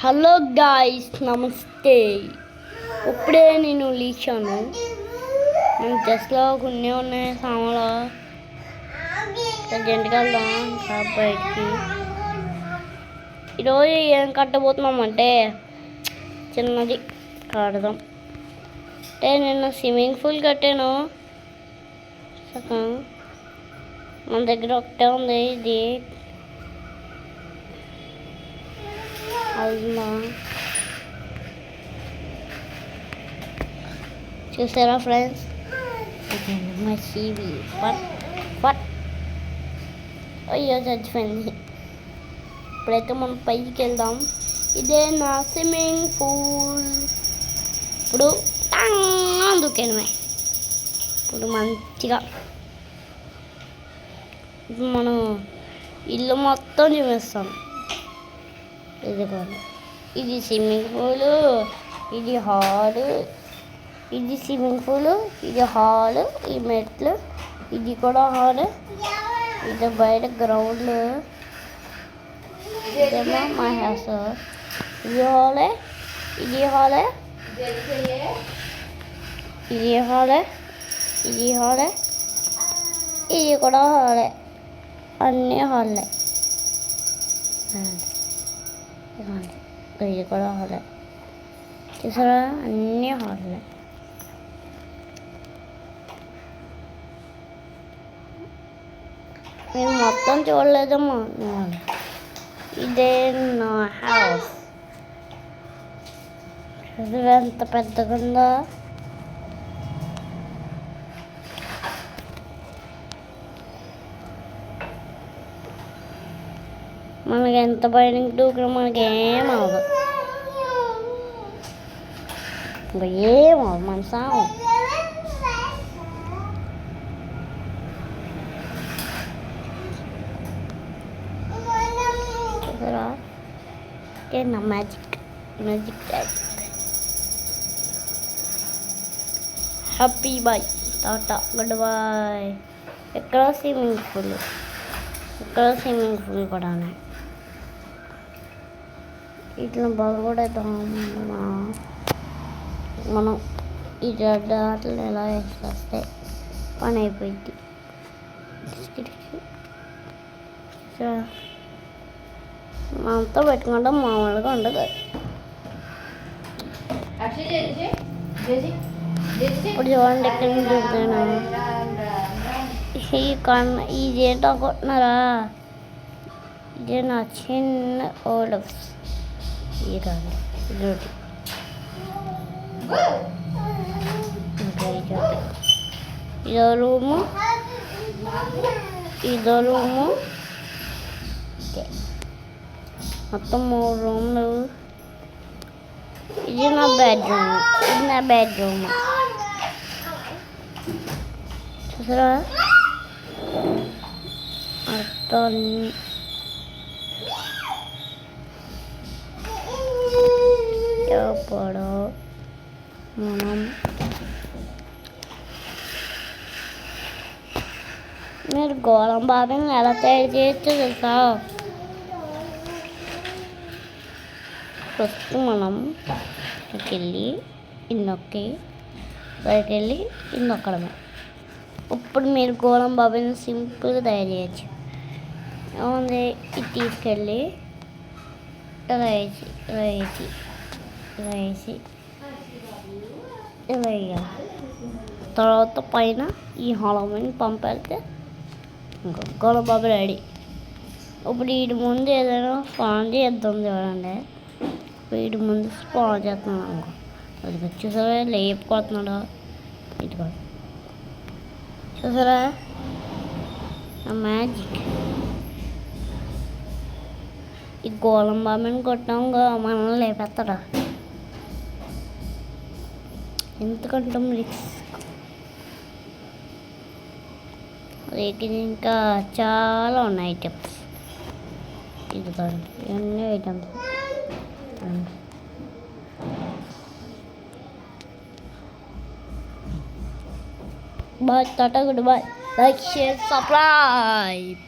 Hello guys, నమస్తే. ఇప్పుడే నేను లేచాను. నేను జస్ట్లో కొన్ని ఉన్నాయి సామాన్లు. అర్జెంట్గా వెళ్దాం బయటికి. ఈరోజు ఏం కట్టబోతున్నామంటే చిన్నది కడదాం. అంటే నేను స్విమ్మింగ్ పూల్ కట్టాను. మన దగ్గర ఒకటే ఉంది ఇది. చూసారా ఫ్రెండ్స్, మా సీవీ పట్ అయ్యో చచ్చిపోయింది. ఇప్పుడైతే మనం పైకి వెళ్దాం. ఇదే నా స్విమ్మింగ్ పూల్. ఇప్పుడు అందుకేనమే ఇప్పుడు మంచిగా మనం ఇల్లు మొత్తం చూపిస్తాం. ఇది స్విమ్మింగ్ పూలు, ఇది హాలు, ఇది స్విమ్మింగ్ పూలు, ఇది హాలు, ఈ మెట్లు, ఇది కూడా హాలు, ఇది బయట గ్రౌండ్, ఇదేమో మా హౌస్. ఇది హాలే, ఇది హాలే, ఇది హాలే, ఇది హాలే, ఇది కూడా హాలే. అన్నీ హాలే. ఇది కూడా హాలే. చూసారా, అన్నీ హాలే. నేను మొత్తం చూడలేదమ్మా. ఇదే నా హౌస్. ఎంత పెద్దగా ఉందో. మనకి ఎంత బయటకి దూకినా మనకి ఏమవదు. ఇంకా ఏమవదు మన సాము. చూసారా, నా magic happy boy, tata, goodbye. ఎక్కడ స్విమ్మింగ్ పూల్, ఇక్కడ స్విమ్మింగ్ పూల్ కూడా ఉన్నాయి. ఇట్లా బాగుపడేద్దాం మనం. ఈ రెడ్ ఆటలు ఎలా వేసేస్తే పని అయిపోయింది. మనతో పెట్టుకుంటాం, మామూలుగా ఉండదు. ఇప్పుడు చూడండి ఎక్కడ చూపుతాను. ఇదేంటో అనుకుంటున్నారా, ఇదే నా చిన్న ఓల్డ్ హౌస్. ఇదో రూము, ఇదో రూము, మొత్తం 3 రూమ్లు. ఇది నా బెడ్రూమ్, చూసారా. మొత్తం ఇప్పుడు మనం మీరు గోళం బాబీని ఎలా తయారు చేయొచ్చో తెలుసా. ఫస్ట్ మనం వెళ్ళి ఇన్నొక్కి బయటకు వెళ్ళి ఇన్నొక్కడమే. ఇప్పుడు మీరు గోళం బాబీని సింపుల్గా తయారు చేయొచ్చు. ఏముంది, ఇది తీసుకెళ్ళి ఇలా వేసి తర్వాత పైన ఈ హాలోమిని పంపెడితే ఇంకా గోళం బాబు రెడీ. ఇప్పుడు వీడి ముందు ఏదైనా స్పాన్ చేద్దాం చూడండి. వీడి ముందు స్పాన్ చేస్తున్నాడు అనుకో, అది చూసారా లేపుకొస్తున్నాడు. ఇదిగో చూసారా మ్యాజిక్. ఈ గోళం బాబుని కొట్టాం, మనల్ని లేపేస్తాడా. ఎందుకంటే రేటింగ్ ఇంకా చాలా ఉన్నాయి ఐటమ్స్. ఇదిగోండి ఇవన్నీ items. Bye, tata, goodbye. Like, share, subscribe.